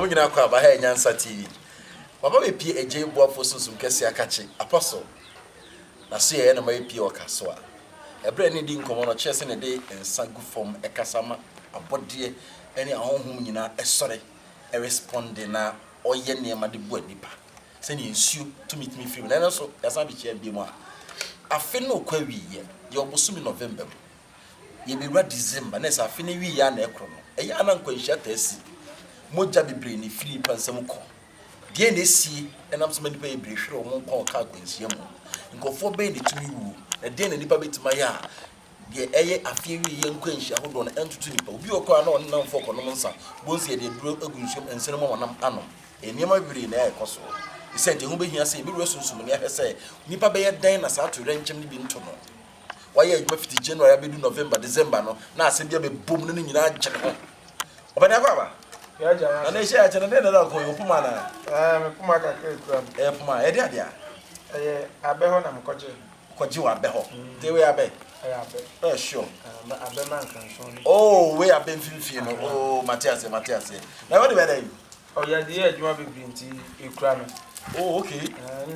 nyina kwa ba ha Nyansa TV. Baba be pie eje boafo susum kese akache apostle. Na so ye na ma pie okaso a. Ebre ni di nkomo no chese ne de ensagu form ekasama abode ene ahonhum nyina esore e respond na oye niema de bu anipa. Se ni ensuo tumi film na so yasa bi chia bi mu a. Afe no kwa wiye ye obosumi November. Ye be December na sa afe ne wiye na ekro no. E ya na nkwanhia taasi. Moja bebre ni Philip ansem ko. Die na esi enam so manipa ye bre hwere o mon ka akwanhia mu. Nkofo be ni tumi wu. Na die na nipa betima ya de eye afie wi ye nkwanhia hodo na entutu nipa. Obi okwa na on nam foko no nsa. Bonsi ye de duro agunhwem ensene mo nam anom. Eniema bebre na ekoso. Isente hu be hia se bi resunsum ne ahwese nipa be ye dan na sa to renchem ni bi nto no. Why you fiti January abedu November December no na asem bia be bom no nyina agye ho. Obana kwa ya jana na she ache na de na ko yo puma na me puma ka kra puma e de ade abe ho na mkoje koji wa abe ho te we abe abe sure abe man kan so oh we abe mfimfie no oh Matthias na what be dey ya de adwuma bebrinti ekura me oh okay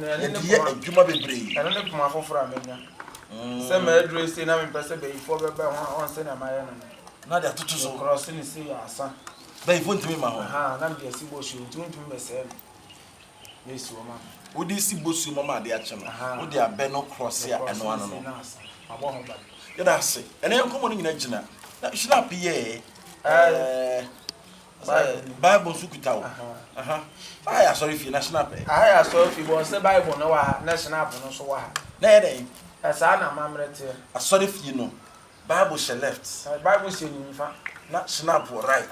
ne adwuma bebre ana ne puma foforo amenya se ma address na me pese be ifo be ho on se na maye na de atutu so cross ni se ya asa ba ifo ntimi ma ho na de si bo shu ntumi mese yesu o ma wo di si bosu mama de ache no wo di abe no cross ya eno ano no abo ho ba ya da se ene nkomo no nyina gina na shina piye Bible sukuta wo aya sorry fi national pe aya sorry fi bo se Bible no wa national no so wa na ye dey asa na mamrete asori fi no Bible she left Bible she ni fa na snap right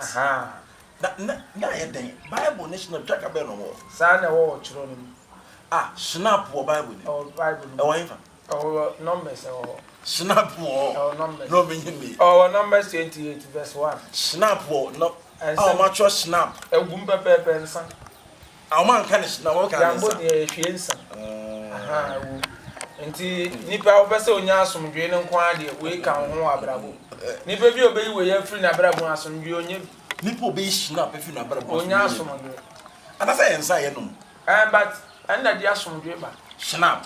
na ye dey Bible national track be no wo sa na wo chiro no snap wo Bible ni Bible e wo infa numbers snap wo numbers no me him numbers 28 verse 1 snap wo no macho snap egum pepepe nsa man kan snap wo kan yambo de hwie nsa wo nti nipa obese onya asomdwe ne nko ade we kan ho abrabo nipa bi obeyi we ya free na abrabo asomdwe onye nipa obeyi snap e free na abrabo onya asomdwe ana say ensa ye no but anda di asomdwe ba snap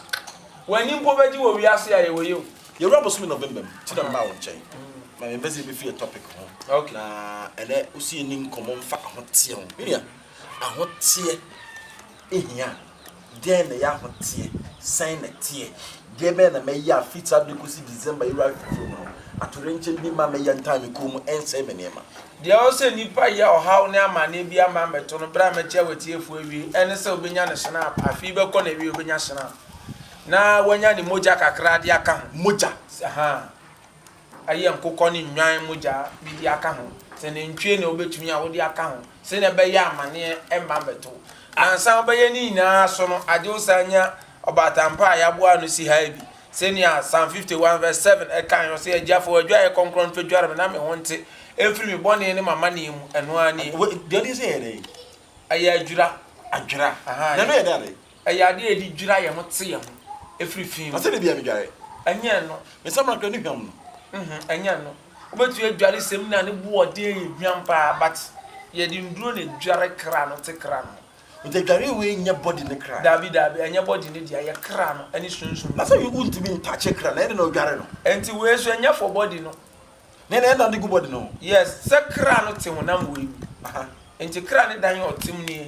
wani mpo beji wo wi ase aye we yo ye rabo sumi November ti da ma wo chen ma me bezi be fi topic ho okay na ele usi ni nkomo mfa ahotie ho media ahotie ehia den na ya ahotie sign na tie de be na me ya fit up kusi December you right from atorenche bi ma me ya time ko mu ense me nema de o se nipa ya ohaw ne amane bi ama meto no bra me chia watiefu awie ene se obenya ne snap afi be ko na bi obenya snap na wanya ni moja kakra de aka ho moja aye nkokọ ni nwan moja bi de aka ho se ne ntwe ne obetumi a wo de aka ho se ne be ya amane emma beto ansa obaye ni nyina so no ade osanya obatampa ya boa no si ha bi se ni Psalm 51 verse 7 e kan yo se agiafo adwa e konkron fedware me na me honte efiri me bone ne mama ne mu eno ani de dey say dey aye adwura na no ye dey aye ade edi dwura ye ho te ye ho efiri fim ase de bia me dware anya no me samra ka ni hwam no anya no obetu adware sem na ne bo ode ye hwam pa but ye di nduro ne dware kra no te kra no the dware we nya body ne kra dabi anya body ne dia ye kra no ani sunsun na say you want to be in touch kra na e no dware no enti we so anya for body no na na good body no yes se kra no te honam we enti kra ne dan otim ni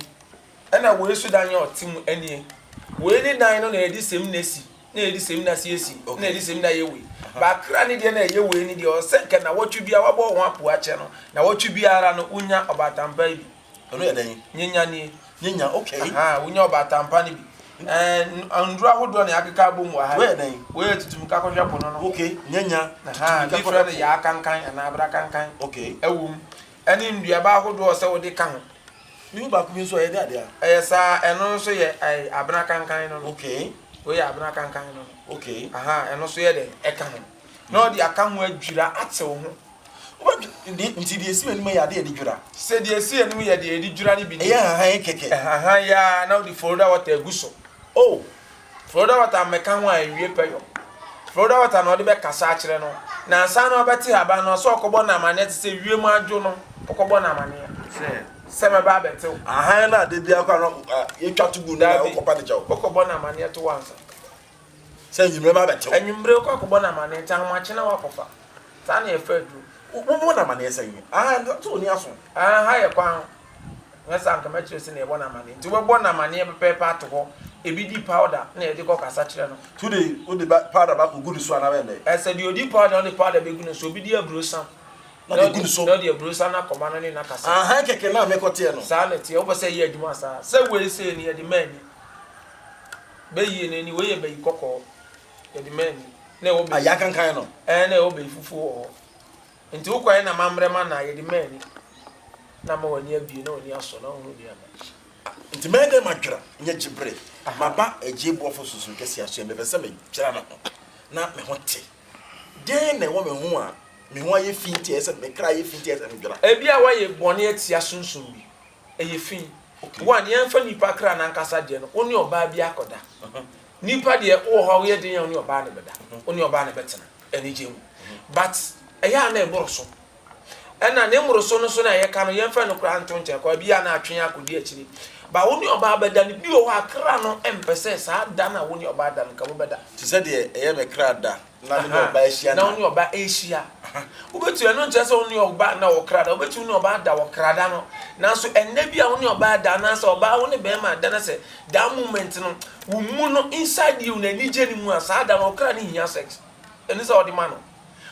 na we so dan otim ani we ni dan no na edi sem nesi na edi sem na esi na edi sem na ye we ba kra ne de na ye we ni de o se nke na wotwe bia wabo ho apo ache no na wotwe biara no unya obatampa bi ono ye dan nyenya okay unya obatampa ni bi andru ahodo na akeka bom wa ha we dan we tutum ka kohwe pono no okay nyenya different ya kankan na abra kankan okay ewum ani ndua ba ahodo se wo de ka ho ni ba ku so ye de ade sa eno so ye abra kankan no okay we ya abra kankan no okay eno so ye de e ka ho no de aka ho adwira ate wo ho nti de esi enu ya de dwura se de esi enu ya de dwura ni bi ni ya keke ya na the Florida water guso Florida water meka ho awie peyo Florida water no de be kasa a kire no na ansa na obeti aba no so okobo na amane te se wie mu adwo no okobo na amane Sema ba betew. Aha na de bia kwa no ye twa to gu na okopa de chawo. Okobo na mane to wansa. Say nyimre ba betew. Enwumre okobo na mane tan ma kye na wakofa. Sa na ye fadu. Mo na mane say. Ah to ni aso. Ah ha ye kwan. Ngasa anka ma kire se na ye bo na mane. Nti we bo na mane ye pepe ato ho. Ebi di powder na ye de ko kasa kire no. Today wo de powder ba ko gu so na we na. Ese di odi powder on the powder be gu no so obi di abrosa. Na de gu so. Na di abrosa na koma no ni na kasa. Aha keke na me kote no. Sa na tie wo be say ye adwuma sa. Se we say ni ye di mani. Be yi ni we ye be kokko. Ye di mani. Na wo be aya kankan no. Na wo be fufu ho. Nti wo kwai na mamre ma na ye di mani. Na ma wani abi na oni aso na ho bi ama. Nti me dem adwira nye gibre. Maba ejebo ofo susu kesi aso me pese me kyira na ho. Na me ho te. Den na wo me ho a me ho aye finti ese me kra aye finti ese me dwira. Ebi a waye bone atia sunsun bi. Eye fin. One yan fa nipa kra na nkasa de no. Oni oba bi akoda. Nipa de o ho ye den oni oba ne beda. Oni oba ne betena. Eni jemu. But eya na eboroso. Ena ne moroso no so na ye ka no yan fa no kra ntonche kwa bi ya na atwen akodi akiri. Ba woni oba beda ni bi o ha kra no empese sa da na woni oba da no ka bo beda. Ti se de eye me kra da na me oba ehia na woni oba ehia. Ubetu eno nche se woni oba na wo kra da ubetu woni oba da wo kra da no. Na so enne bia woni oba da na so oba woni be ma da na se that moment no wo mu no inside you na ni je ni mu asa da no kra ni hia sex. Eni se odi ma no.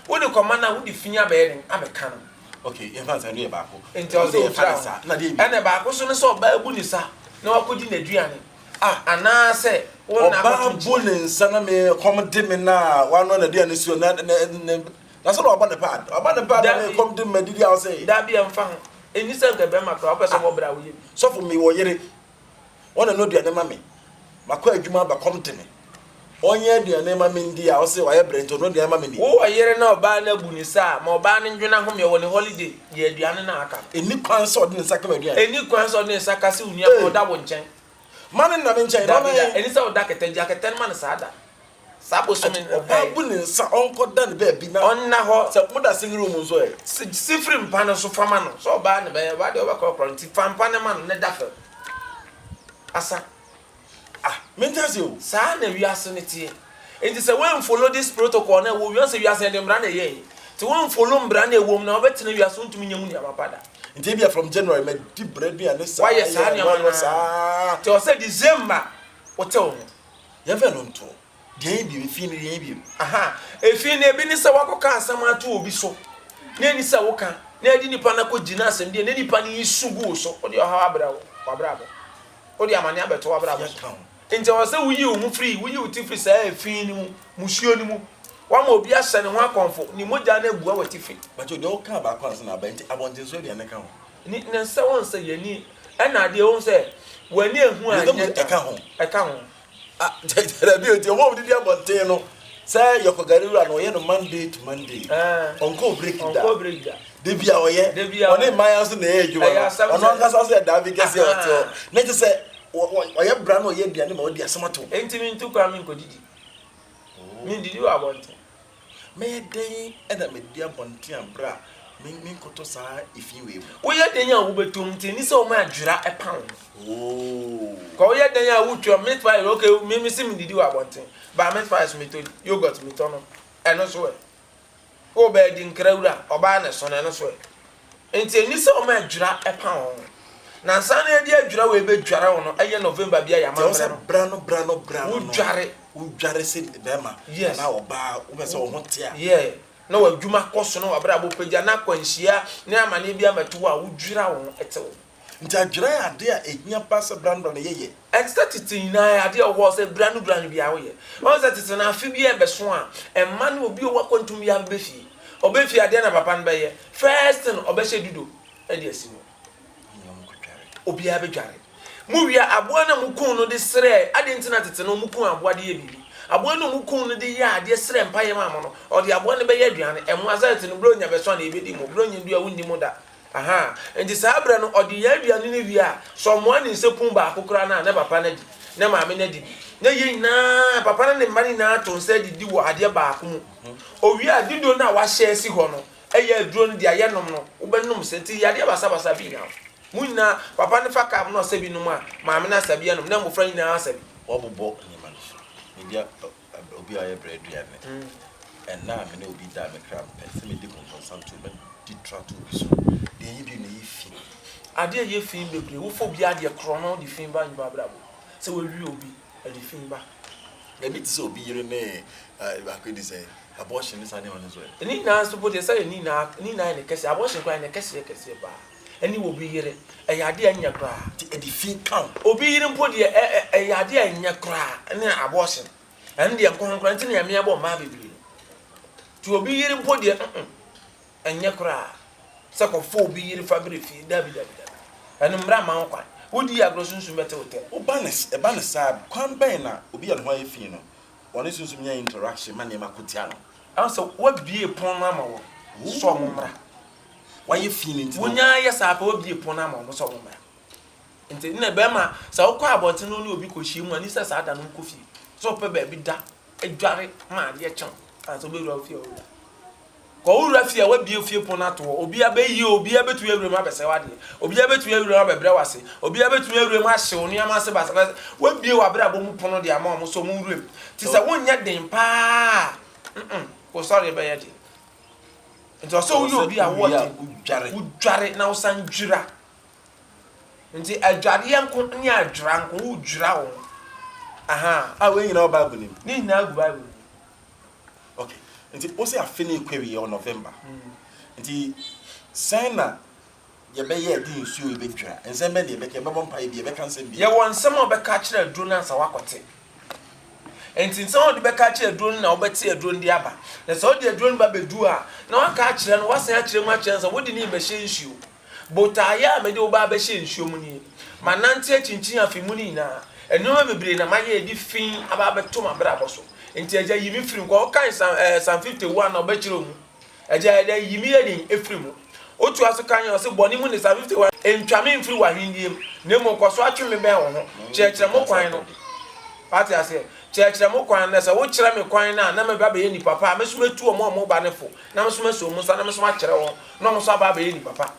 Wodi koma na wodi finya be yen ameka no. Okay, in fact I know about ko. Enti o so tra. Na dey bi. Ene ba ko so ne so oba ebu ni sa na wakodi na duane. Ah ana se wona oba bulin sana me come de me na one na duane si na so oba ne pad. Oba ne pad na come de me didi I say. Da bia mfa ho. Eni se nka be makra opeso wo bra wo ye. So for me wo yere. Wona no duane ma me. Makwa adwuma ba come de me. Onye duane ma me ndi a o say waye brento no duane ma me ni. Wo yere na oba na bu ni sa ma oba ne ndwena ho me wo ni holiday ye duane na aka. Eni kwan so de nsa ka me duane. Eni kwan so de nsa ka se unia ko da wo nchen. Mane na me nchen na me. Eni se wo da keten jaketen man sa da. Sa bo so me oba bu ni nsa onko da ne ba bi na. Onna ho se muda sing room so e. Sifri mpa no so fama no. So oba ne be wa de oba ko nti fampa ne man ne da fa. Asa. Mentasi o. Sa na wi aso ne tie. Enti se when follow this protocol na wo wi aso wi aso de mbra na ye. Ti won follow mbra na ewom na obetena wi aso ntumi nyamu ni amapada. Nti bia from January me di bread bi ane sa. Why yes sa ni amana sa. Ti o se December o te o. Ye ve no nto. Die bi fi ni die bi. Aha. Efi na ebi ni se wakoka asam atu obi so. Na ni se wo kan. Na edi nipa na ko gina asem die na nipa ni isugu so. O di o ha abra wo. Wabra bo. O di amane abeto wabra bo. Nti o se wuyi o mu free, wuyi o ti free sa efi ni mu, musuo ni mu. Wa ma obi ahye ne ho akonfo, ni moja na egua wati fi. But you don't come back once na ba nti abontin so dia na ka ho. Ni na se won se yani, e na de won se wani ehu anya e ka ho. E ka ho. Ah, tell bi o ti o mo di abontin no. Say yokogari ura no ye no Monday to Monday. Onko break da. Onko break da. De bia o ye. Oni man so na e adwuma. Ono nka so say da bi kese o to. Na ti say o ye bra no ye duane ma o di asamato. Enti mi ntu kwa mi nkodidi. Mi didi wa bonte. Me den e na me di abonte ambra. Me koto sa ifi we. Wo ye den ya wo betum ti ni se o ma adwira e pan. Oh. Ko ye den ya wo twa me try okay me si mi didi wa bonte. Ba me try me to yogurt me to no. E no so e. O be di nkrawura oba na so na no so e. Enti ni se o ma adwira e pan. Na nsa na edi adwira we be dwara wo no eye November bia ya ma brano wo dware se bema na oba wo be se wo hote a yeah na wa dwuma koso no abra bo pagya na kwanhia na amane bia matu a wo dwira wo etew nti adwira ya de a ehia pass brano na yeye extra titin na ade wo se brano bia wo ye won se titin na afi bia be so a emma na obi o wakontum ya be fi obefi ade na papa no be ye first no obehye dudo e de asi obi a be dware mu wia aboa na mukun no de sere ade ntina tete no mukun aboa de ye bibi aboa no mukun no de ya ade sere mpaye ma mo no o de aboa ne be ye aduane emu azate no bro nya be so na ebedi mo bro nya ndu awundi mo da aha enti sa abra no o de ya aduane ne wia so mo ani sekun ba akokora na na papa na di na maame na di na ye na papa na ne mari na to nse di wo ade ba akomu o wia dido na wa hye si ho no eye aduro no de aye nom no wo be nom senti ya de basa basa bi na Muna papa ne fa kam no sabi no ma maame na sabi anom na mo fra nyina sabi obobo ni man so media obi aye bread duane and na me na obi da me kram se me di consult to me di trato bi so de yi bi na yi fi ade ye fi bebre wo fo bi ade krono di fi ba nba brabo se wo wi obi ade fi ba e bi ti so obi yire ne ba ko di say abortion is anyone as well ni na so bo de say ni na ne kese abortion kwa ne kese ba ani wo bi yire e yade anya kra ti e di fi kan obi yire mpo de e yade anya kra ne abortion en de nkonkran ti ne me abo ma bebre ti obi yire mpo de anya kra se ko fo obi yire fa bre fi dabi enu mra ma nkwa wodi agro sunsun bete hotel o banes e banes sa kwan ben na obi ya no ho afi no woni sunsun nya interaction ma ne makotia no anso wa bie pon na ma wo so mo mra wa ye fi ni ntino wonya ye sa pa wa bie pon na ma wo so mo mra nti na be ma sa wo kwa abonte no ni obi ko hie mu ani sa sa da no ko fi so pe ba bi da adware ma de chen anso be ru afi o ko uru afi a wa bie fie pon na to obi abeyi obi abetu ewure ma bese wade obi abetu ewure ma bebre wase obi abetu ewure ma hye oni ama se basa wa bie wa bra bo mu pon de ama mo so mu wure ti sa wonya den pa ko sorry be yadi nti so wo obi a wo udware na wo san dwira nti adware yanko ni adwara nko wo dwira wo aha we nyina Bible ni na gu Bible okay nti o se afini query on November nti sana ye be ye di nsuo e be dwa ensem be de be ke be bompa e be cancel bi ye won sem obeka kire aduro na sa wakote enti nsan odi beka kire aduro na obeti aduro ndi aba na so odi aduro ba bedu a na waka kire no wasan akire mu akire nsa wodi ni be hye nsuo botaya me de oba be hye nsuo mu ni manante achinchin afi mu ni na enoma bebre na maye edi fin aba beto ma bra boso enti aja yimi firi ko kan san 51 na obekire mu aja eda yimi yedin efiri mu otu aso kan yo se boni mu ni san 51 entwame mfiri wa hindiem na mo koso atwe me ben wo ho chekire mo kwan no pati ase chekire mo kwan na se wo kire me kwan na me ba be ni papa me so metu o ba ne fo na me so meso mu sa na me so ma kire wo na mo so ba be ni papa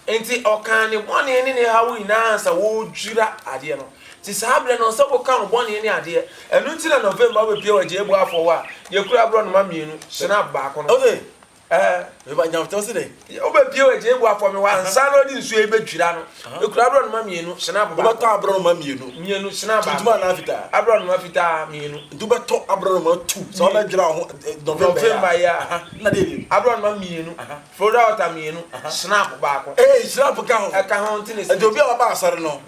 enti okan ni boni ni hawo ina sa wo dwira ade no ti sabre no so kan boni ni ade enu ti na November we pie waje ebu afọ wa ye kura bro no ma mienu shina ba ko no okay we ba nyam to se de o be pie waje ebu afọ me wa nsa no di nsu e be dwira no ye kura bro no ma mienu shina ba o ba to abro no ma mienu shina ba tuma na fita abro no ma fita mienu du ba to abro no ma tu so na dwira ho November ya na de abro no ma mienu Florida water mienu shina ba ko shina ka ho e ka ho ntine e obi a ba asare no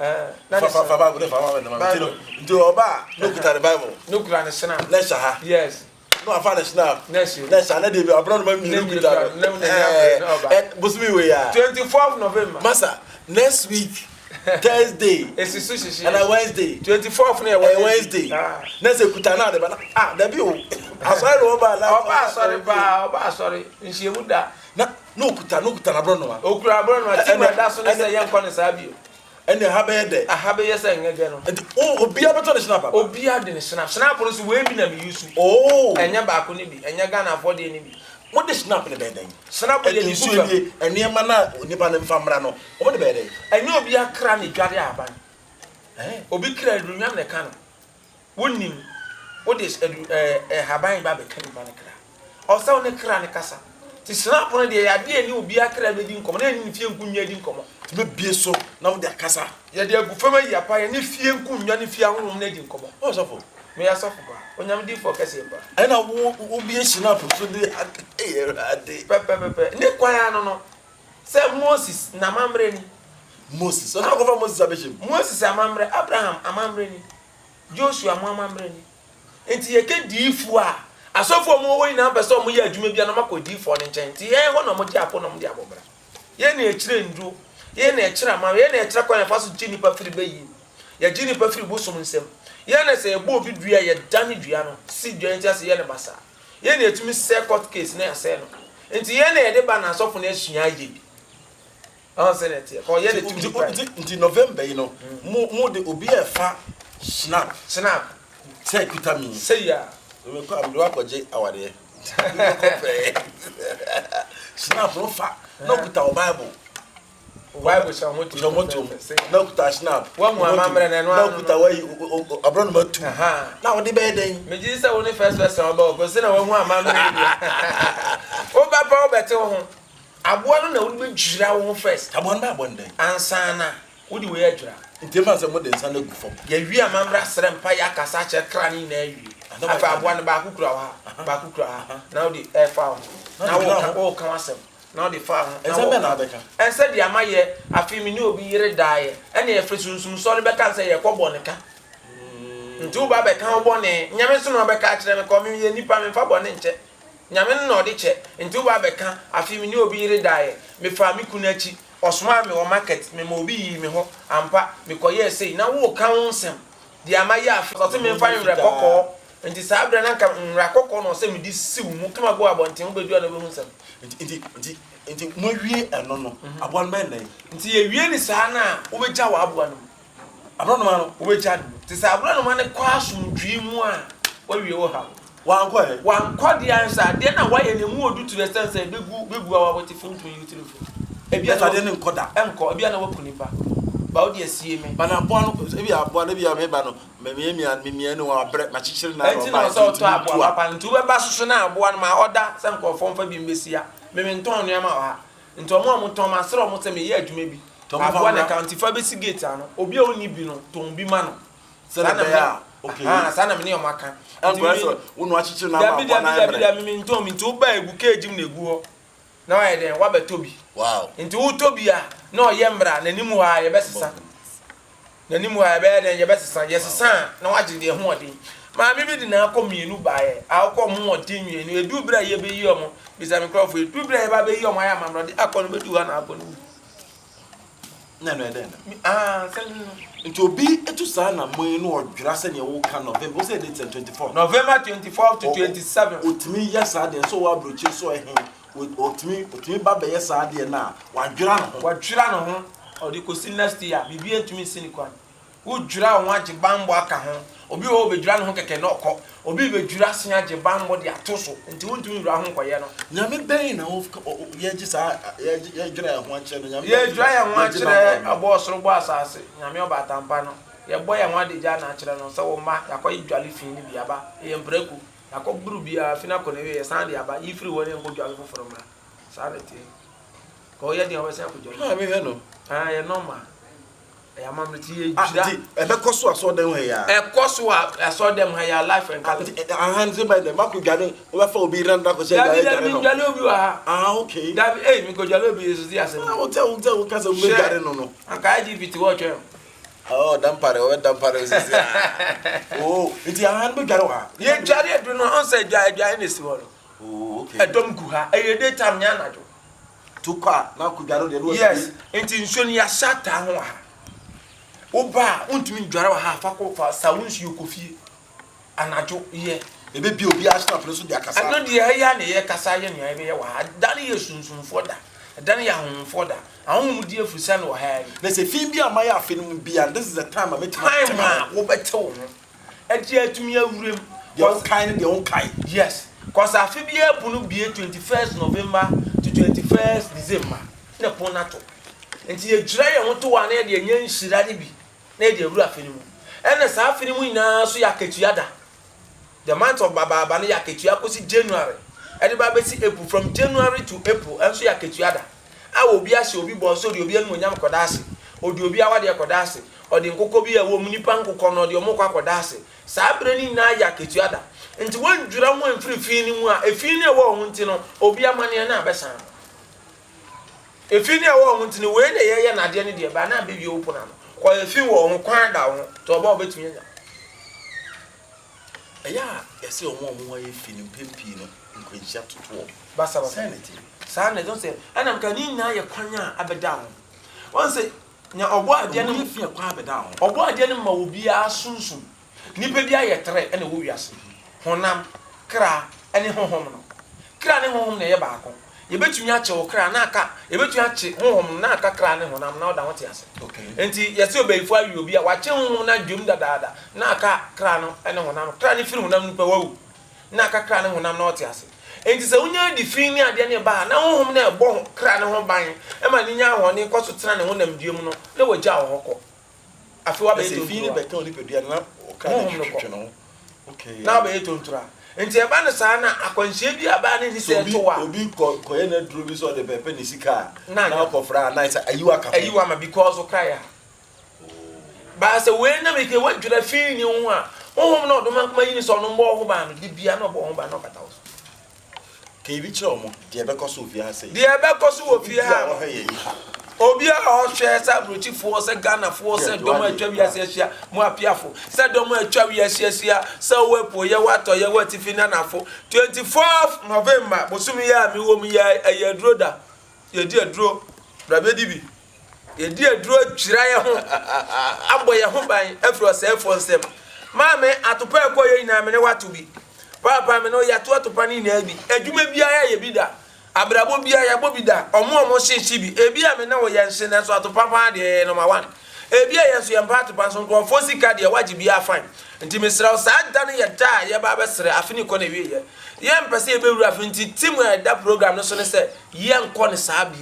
na fa ba na ma nti oba no kuta the Bible no kura ne shina let's ha yes no afa na snap let's na de bi abro no ma mienu kuta busumi we ya 24th November masa next week Thursday esi so shishi and Wednesday 24th na Wednesday na se kuta na de ba da bi o asare o ba la oba sorry nshi emu da na no kuta na bro no ma okura abro no ma ti ma da so ne se yen kwa ne sabio ene ha be de aha be yesa ngege no obi abeto ne snap papa obi ade ne snap no so we bi na me use enya ba ko ne bi enya Ghana for de ne bi mo de snap ne be den snap de ni buka ene ma na nipa ne mfamra no o de be den enya obi akra ne dware aban obi kra edunyam ne kan wonim wo de haban ba be kan ba ne kra o sa ne kra ne kasa ti snap no de ya de ni obi akra be di nkomo na ni fie nkunya di nkomo ti be bie so na mo de akasa ya de agufama ya pa ya ni fie nkunya ni fie ahom na di nkomo o so fo me ya so fo ba onyam di fo kase ba ai na wo bie snap so de ade pepe ni kwaya no se Moses na mamre ni Moses so na go fa Moses abeshim Moses amamre Abraham amamre ni Joshua amamre ni enti ye ke diifu a asofo mo wo ina pese o mo ye adwuma bia na makodi fo ne nchen ti ye ho na mo di apo na mo di abobra ye na ekire ndu ye na ekire ama ye na ekire kwa na faso gini pa firi bayi ye gini pa firi bosom nsem ye na se ebo obi dua ye dane dua no si dua ntia se ye ne basa ye na etumi se court case na ya se no enti ye na ye de ba na asofo na asua aye bi on se net ko ye de tumi nti November you know mo de obi e fa snap say kuta mi say ya we ko am do akoje awade snap no fa no kuta o Bible why we shall moto na kuta snap wa mu amamre na no na kuta wai abro no matu na wo de be den me ji say wo ni first person ba ko se na wo hu amamre dia o ba pa o bete wo ho aboa no na wo be dwira wo first aboa na aboa den ansana wo di we adwira ntema se mo de nsa na gu fom ya wi amamre srempa ya kasa che kra ni na awi afa aboa no ba kukura ha na wo di e fa na wo kan wasem na the farm and said the amaye afi mi ni obi yire daaye ene ye fresunsum so le beka say ye kwobo neka ntu ba beka obo ne nyame so no beka kire me ko mi ye nipa me fa bo ne nche nyame no de che ntu ba beka afi mi ni obi yire daaye me fa mi kuna chi osoma me o market me mo obi yi me ho ampa me ko ye say na wo kan nsem the amaye afi so te me fa nre kokko nti sabre na nka nra kokko no se me di siw mu kama go abonten wo bedu na be hu nsem nti mo wie eno no aboa no ben nti ye wie ni saa na wo beja wa aboa no abro no ma no wo beja no nti saa abro no ma ne kwa asomdwi mu a wo wie wo ha wankɔ de ansa de na waye ne mu odu to the sense begu awa boti phone to you telephone ebia ta de ne nkoda enko ebia na wakunipa ba wo de asie me bana aboa no ebia aboa na bia me ba no me no wa bre ma chichiri na ro ba so to aboa papa ntu be ba soso na aboa no ma oda se nko fon fa bi mbesia me nton no ma ha nto mo ton ma sero mo se me ye adwuma bi aboa na county fa be si gate ano obi a oni bi no ton bi ma no se na ya okay sana me ne o maka nti wonu achichiri na ma aboa na David me nton me ntu ba egu kejim na egu ho na wa ye den wa betobi wow nti wo tobi a na oye mbra nanimu ha ye besesa nanimu ha be den ye besesa ye sesa na waje de ho odin ma mi bi di na akomienu baaye akọ mo odin mienu edu bra ye be yi omo bisa me crofo edu bra ye ba be yi omo ya mamro de akọ no be du ha na akọ no na no eden sen nti obi etu saa na mo no odwira se ne wo ka November wo say date 24 November 24 to 27 otimi yesa de so wa brochi so ehin otimi ba be yesa de na wadwira no ho odi ko si next year bibi entumi sini kwa wo dwira ho age bambo aka ho obi wo be dwira no ho keke na okọ obi be dwira sin age bambo de atoso nti wo ntumi dwira ho koye no nyame ben na wo ye gi sa ye dwira ho akire no nyame ye dwira ya ho akire abo osoro bo asase nyame obatampa no ye boy ya ho adeja na akire no se wo ma yakoy dwale fin ni biaba ye mbraku yakob buru bia fina ko ne ye san de aba ifiri wo ne ngo dwale foforo mra sa de tie ko ye de o se ko dwale me he no ye normal ya mamreti ye jira ebe koso aso dem he ya koso aso dem he ya life and color hands by them mako gade o ba fa obi randa ko se gade no jale obi wa okay David mi ko jale obi yesu ti ase o te ka se o be gade no aka IGPT wo twa dampare o dampare sisi oh iti han be gade wa ye jare edu no on say dwa ne si wo okay edom gu ha e dey time nya na jo tuka na ku gade de wo yes enti nso ni ya shata ho ha oba untumi ndwara wa ha fa ko fa sawunsu yokofie anajo ye ebe bi obi ashna preso dia kasa ano de ya na ye kasa ye nua ebe ye wa dane ye sunsunfo da dane ya honfo da ahom di afusa no ha na se fin bi amay afenum bia this is the time am time wo betew ho agi atumi awurem de on kind de on kai yes cause afi bi epunu bi 21st November to 21st December na ponato enti ye djira ye ho to wa na de nya nhira ne bi na de awura afenum ene sa afenum ina so yakatuada the month of baba na yakatua kosi January ede ba be si April from January to April enso yakatuada a obi ase obi bo so de obi anu onyam koda ase odi obi awade koda ase odi nkokko bi a wo munipa nkokko no de omokwa koda ase sa bre ni na yakatuada enti won djura ho amfirifin ni mu a efin ne wo ho nti no obi amane na abesan efin ne wo ho nti no we na ye na de ne de ba na be bi opo na no ko efin wo ho kwan da ho to ba obetumi nya aya yesi omo ye fin pempi no nkwenhia toto basa sanity sana don't say anam kani na ye kwanya abeda ho won say nya obo ade ne fi kwa abeda ho obo ade ne ma obi asunsun nipa bi aye tre ene wo wiase honam kra ene honhom no kra ne honhom ne ye baako ye betumi ache wo kra na aka ye betumi ache honhom na aka kra ne honam na oda wote ase okay enti yesi obeyifu awi obi a wache honhom na dwom dadaada na aka kra no ene honam kra ne firi honam nipa wawu na aka kra ne honam na wote ase enti se unya di fin ni ade ne ba na honhom na ebo kra ne ho ban e ma ni nya ho ne koso tena ne ho nam duem no na wagya wo hokọ afi wa be to fin ni be kan onipadua na o ka ne twetwe no okay na be to ntura enti e ba ne sa na akwanhye bi aba ne ni se to wa obi koye na duro bi so de pepe ni sika na ko fra na isa ayiwa ka ayiwa ma because o kra ya ba se we na me ke wadwira fin ni ho a honhom na odoma kuma yini so no mbo ho ba no di bia na obo ho ba no kata wo ke bi kire omo de be ko so ofia ha sei de be ko so ofia ha obi a o hwe sa brochifo se Ghana fo se domo atwa wi asia mo apiafo se domo atwa wi asia se wepo ye wato ye watifi na nafo 24th November bosumi ya mi wo mi ya ayaduro da ye di aduro brabedi bi ye di aduro twira ye ho abo ye ho ban afro se efo nsem maame atopa ekọ ye nyina me ne wato bi papa me no ya to atopa ni na bi adwuma bia ye bi da abrabo bia ya bobida omo hyehyɛ bi ebi a me na wo yɛ nhye na so atopa pa de number 1 ebi a yɛ so yɛ mpa atopa so nko fosika de wagye bia fine nti mesra sa da ne yɛ da yɛ ba bɛsrɛ afini kɔ na wie yɛ mpɛsɛ yɛ bewura afi nti team da program no so ne sɛ yɛ nkɔ ne saa bi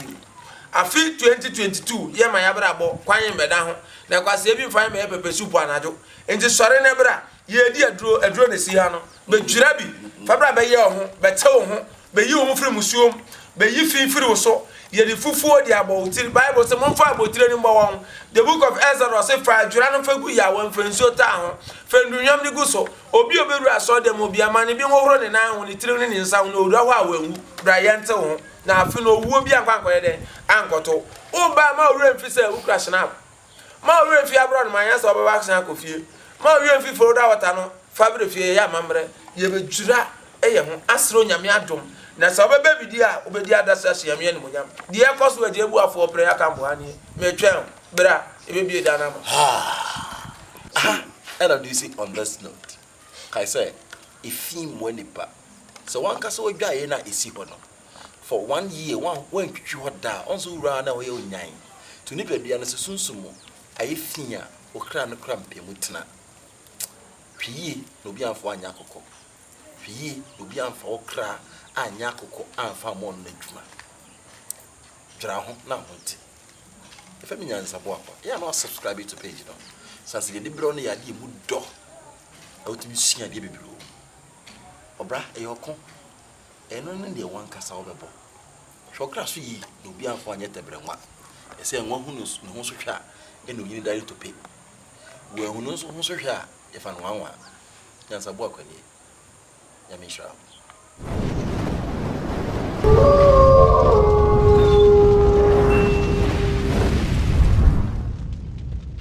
afi 2022 yɛ ma yɛ brabo kwan yɛ mɛda ho na kwase ebi mfa yɛ pepe soup anajo nti sɔre ne bra yɛ di aduro ne si ha no bedwira bi fa bra bɛ yɛ ho bɛtɛ wo ho be yi omu firi musuom be yi firi wo so ye di fufuo di abotiri Bible say mon fa abotiri ni mbo won the book of Ezra say fa adwura no fa gu ya won fensuo ta ho fendunyam ni gu so obi oberu aso dem obi amane bi hohoro ne nan ho ni tiri ni nsa ho no odu ho awanwu bra yente ho na afi no owuo bi ankwankwɛ de ankoto o ba ma owura mfi say ukra snap ma owura mfi abro no manya so obaba action akofie ma owura mfi foro da wata no fa bre fie ya mamre ye bedwura eye ho asro nyame adom na sa obebe bidi a obedi adasa hyiam ye ne munyam de ekoso ade ebu afo prayer camp ani metwen bra ebebie da na ma and I do see on this note kai say if him wenipa so one kasa odwa ye na esi ho no for 1 year one twitwi ho da onso wura na wo ye onyan to nipa bia no se sunsumo aye fia okra no kra mpemu tena hwie no bi amfo anya kokko hwie no bi amfo okra anya kokko amfa mo na dwuma dra ho na ho nti if me nyansa bo akwa ya no subscribe to page no sanse de bro no ya de mu do awtimi sua de bebiro obra eyoko eno ne de wan kasa obebo hwokra so yi no bi amfo anya tebre nwa ese nwa hu no ho so hwa eno yini dare to pe wo hu no so ho so hwa e fa no anwa nyansa bo akwa ni ya me shira